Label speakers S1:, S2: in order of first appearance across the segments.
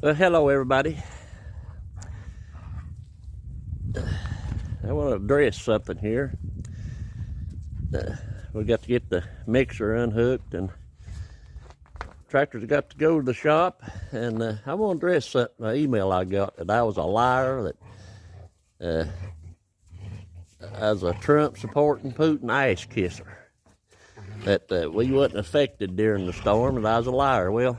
S1: Well, hello everybody. I want to address something here. We got to get the mixer unhooked, and tractor's got to go to the shop. And I want to address something, an email I got that I was a liar, that I was a Trump supporting Putin ass kisser, that we wasn't affected during the storm, and I was a liar. Well,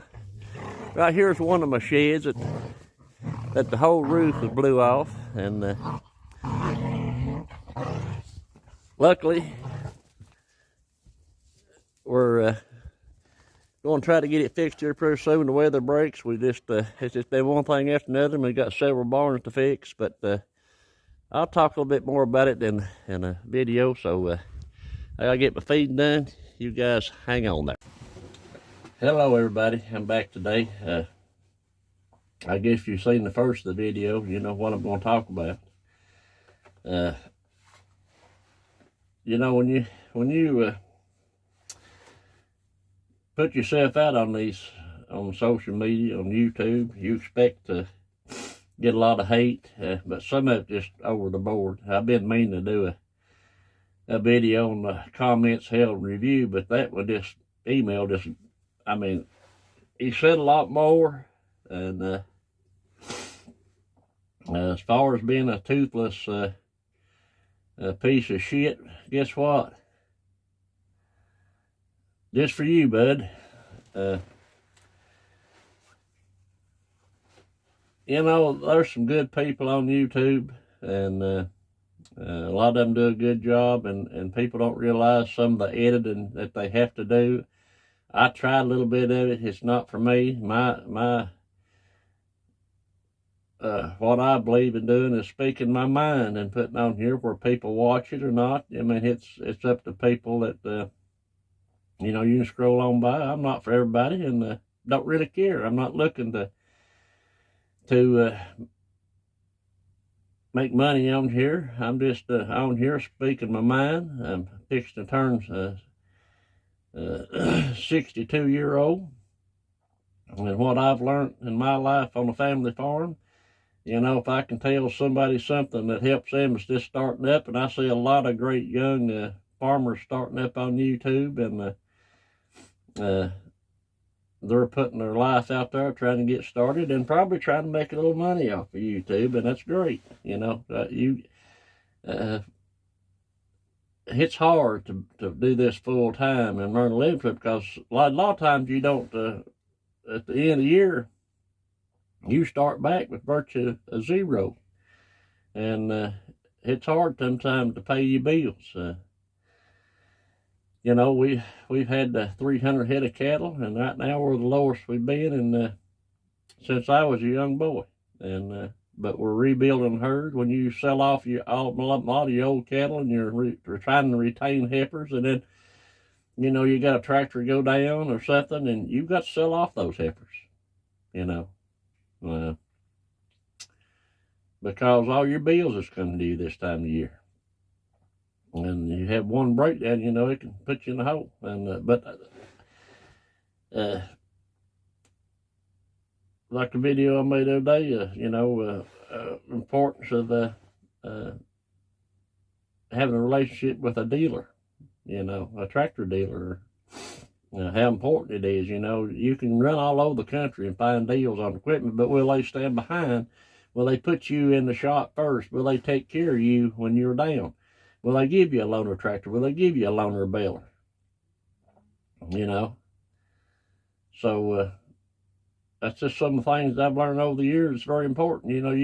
S1: right here's one of my sheds that the whole roof was blew off, and luckily we're going to try to get it fixed here pretty soon. The weather breaks. We just it's just been one thing after another, and we got several barns to fix. But I'll talk a little bit more about it in a video. So I gotta get my feeding done. You guys hang on there. Hello everybody, I'm back today. I guess you've seen the first of the video, you know what I'm going to talk about. You know, when you put yourself out on social media, on YouTube, you expect to get a lot of hate, but some of it just over the board. I've been meaning to do a video on the comments held review, but that was just email. I mean, he said a lot more, and as far as being a toothless piece of shit, guess what? Just for you, bud. You know, there's some good people on YouTube, and a lot of them do a good job, and people don't realize some of the editing that they have to do. I tried a little bit of it. It's not for me. What I believe in doing is speaking my mind and putting on here where people watch it or not. I mean, it's up to people that, you know, you can scroll on by. I'm not for everybody, and don't really care. I'm not looking to make money on here. I'm just on here speaking my mind. I'm fixing to turn 62-year-old, and what I've learned in my life on a family farm, you know, if I can tell somebody something that helps them is just starting up, and I see a lot of great young farmers starting up on YouTube, and they're putting their life out there trying to get started and probably trying to make a little money off of YouTube, and that's great. You know, it's hard to do this full time and earn a living for it, because a lot of times you don't, at the end of the year, you start back with virtue of zero, and it's hard sometimes to pay your bills. You know, we've had 300 head of cattle, and right now we're the lowest we've been in since I was a young boy. And but we're rebuilding herd. When you sell off a lot of your old cattle, and you're trying to retain heifers, and then, you know, you got a tractor go down or something, and you've got to sell off those heifers, you know, because all your bills is coming to you this time of year. And you have one breakdown, you know, it can put you in a hole. And like the video I made the other day, you know, importance of having a relationship with a dealer, you know, a tractor dealer. How important it is. You know, you can run all over the country and find deals on equipment, but will they stand behind? Will they put you in the shop first? Will they take care of you when you're down? Will they give you a loaner tractor? Will they give you a loaner baler? You know? So, that's just some of the things I've learned over the years. It's very important, you know.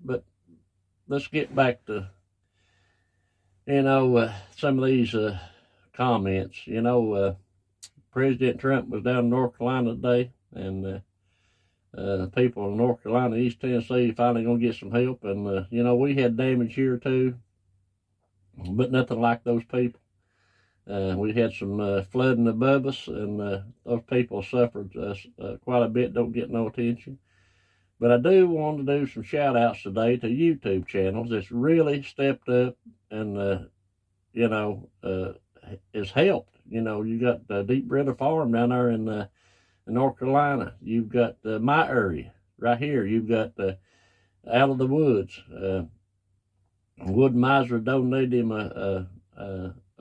S1: But let's get back to, you know, some of these comments. You know, President Trump was down in North Carolina today, and people in North Carolina, East Tennessee, finally going to get some help. And, you know, we had damage here too, but nothing like those people. We had some flooding above us, and those people suffered quite a bit, don't get no attention. But I do want to do some shout outs today to YouTube channels that's really stepped up and, you know, has helped. You know, you got Deep River Farm down there in in North Carolina, you've got my area right here. You've got Out of the Woods. Wood Miser donated him a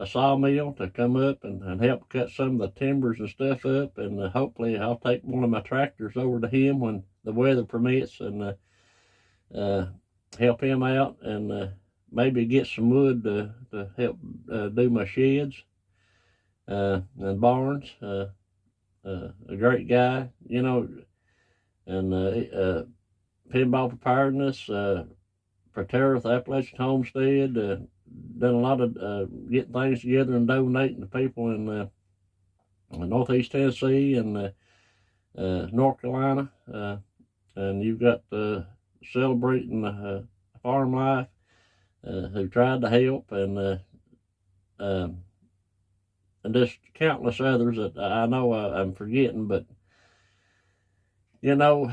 S1: sawmill to come up and help cut some of the timbers and stuff up. And hopefully I'll take one of my tractors over to him when the weather permits and help him out and maybe get some wood to help do my sheds and barns. A great guy, you know, and Pinball Preparedness, Proterra with Appalachian Homestead, done a lot of getting things together and donating to people in Northeast Tennessee and North Carolina. And you've got Celebrating Farm Life, who tried to help, and just countless others that I know I'm forgetting, but you know,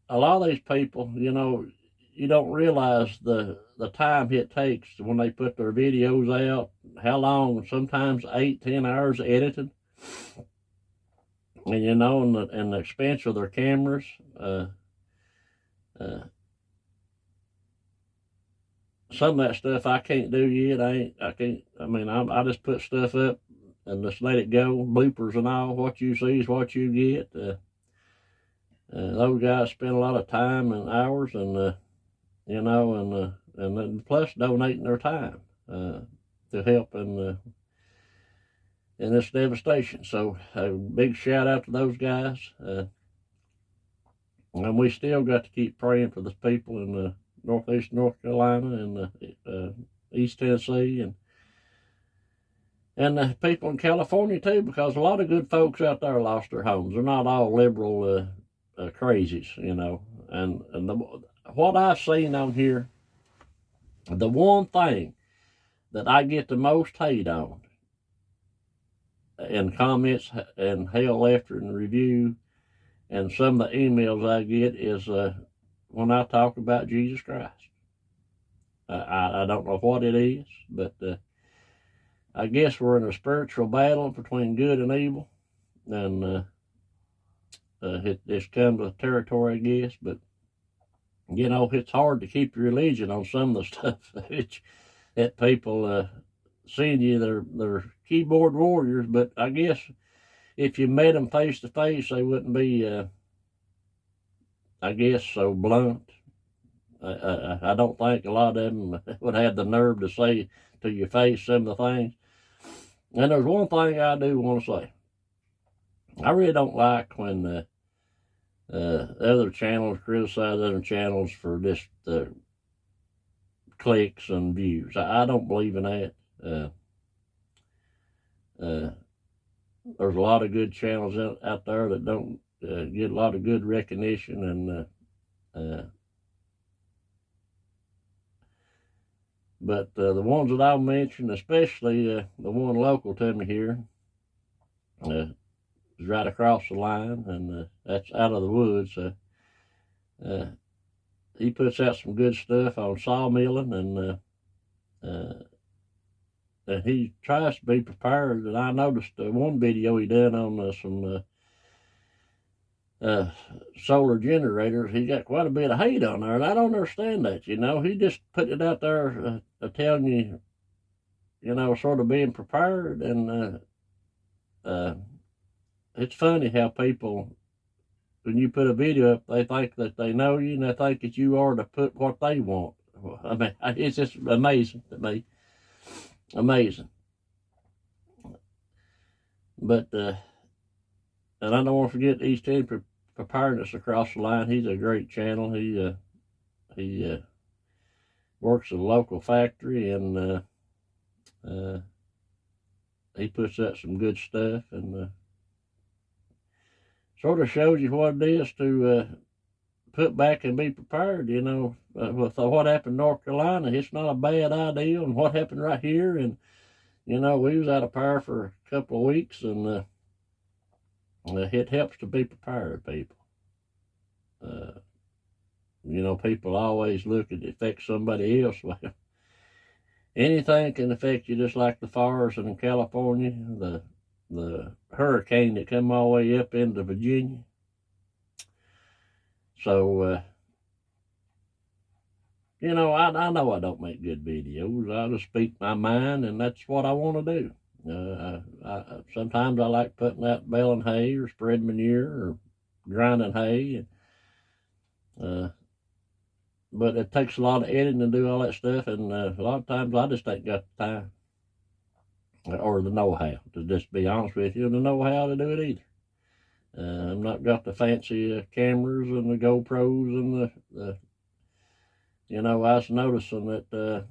S1: a lot of these people, you know, you don't realize the time it takes when they put their videos out, how long, sometimes 8-10 hours edited, and you know, and the expense of their cameras. Some of that stuff I can't do yet. I just put stuff up and just let it go, bloopers and all. What you see is what you get. Those guys spend a lot of time and hours, and you know, and then plus donating their time to help in this devastation. So a big shout out to those guys, and we still got to keep praying for the people in Northeast North Carolina and East Tennessee and the people in California too, because a lot of good folks out there lost their homes. They're not all liberal crazies, you know. And what I've seen on here, the one thing that I get the most hate on in comments and hell after and review and some of the emails I get is when I talk about Jesus Christ. I don't know what it is, but I guess we're in a spiritual battle between good and evil, and it's come to territory, I guess. But you know, it's hard to keep your religion on some of the stuff that people send you. They're keyboard warriors, but I guess if you met them face to face, they wouldn't be, I guess, so blunt. I don't think a lot of them would have the nerve to say to your face some of the things. And there's one thing I do want to say. I really don't like when other channels criticize other channels for just clicks and views. I don't believe in that. There's a lot of good channels out there that don't get a lot of good recognition, and but the ones that I'll mention, especially the one local to me here, is right across the line, and that's Out of the Woods. He puts out some good stuff on sawmilling, and he tries to be prepared. And I noticed one video he done on some solar generators. He got quite a bit of hate on there, and I don't understand that. You know, he just put it out there telling you, you know, sort of being prepared. And it's funny how people, when you put a video up, they think that they know you, and they think that you are to put what they want. I mean, it's just amazing to me. Amazing. But and I don't want to forget East Tennessee Preparedness across the line. He's a great channel. He works at a local factory, and he puts out some good stuff, and sort of shows you what it is to put back and be prepared. You know, with what happened in North Carolina, it's not a bad idea. And what happened right here, and you know, we was out of power for a couple of weeks, and it helps to be prepared, people. You know, people always look at it affects somebody else. Well, anything can affect you, just like the fires in California, the hurricane that come all the way up into Virginia. So, you know, I know I don't make good videos. I just speak my mind, and that's what I want to do. Sometimes I like putting out baling hay or spreading manure or grinding hay. But it takes a lot of editing to do all that stuff, and a lot of times I just ain't got the time or the know-how, to just be honest with you, the know-how to do it either. I've not got the fancy cameras and the GoPros and the you know, I was noticing that a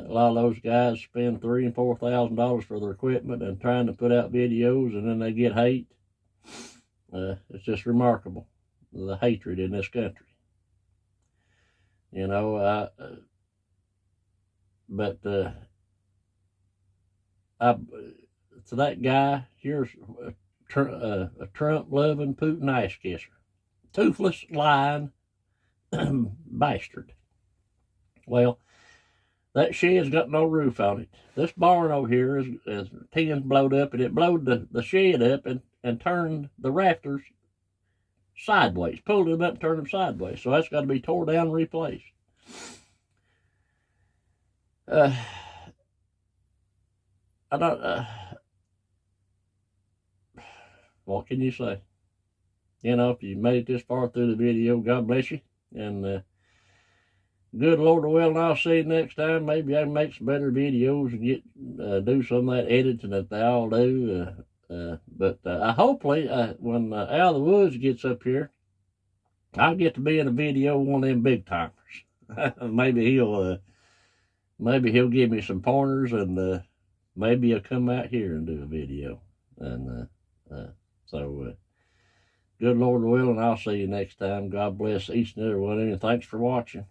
S1: lot of those guys spend $3,000 and $4,000 for their equipment and trying to put out videos, and then they get hate. It's just remarkable, the hatred in this country. You know, to that guy, here's a Trump-loving Putin ass kisser, toothless, lying bastard. Well, that shed's got no roof on it. This barn over here is tin's blowed up, and it blowed the shed up and turned the rafters sideways, pulled them up and turned them sideways. So that's got to be tore down and replaced. I don't. What can you say? You know, if you made it this far through the video, God bless you. And good Lord will, and I'll see you next time. Maybe I can make some better videos and do some of that editing that they all do. But hopefully, when Out of the Woods gets up here, I'll get to be in a video with one of them big timers. maybe he'll give me some pointers, and maybe he'll come out here and do a video. And so good Lord will, and I'll see you next time. God bless each and every one of you, and thanks for watching.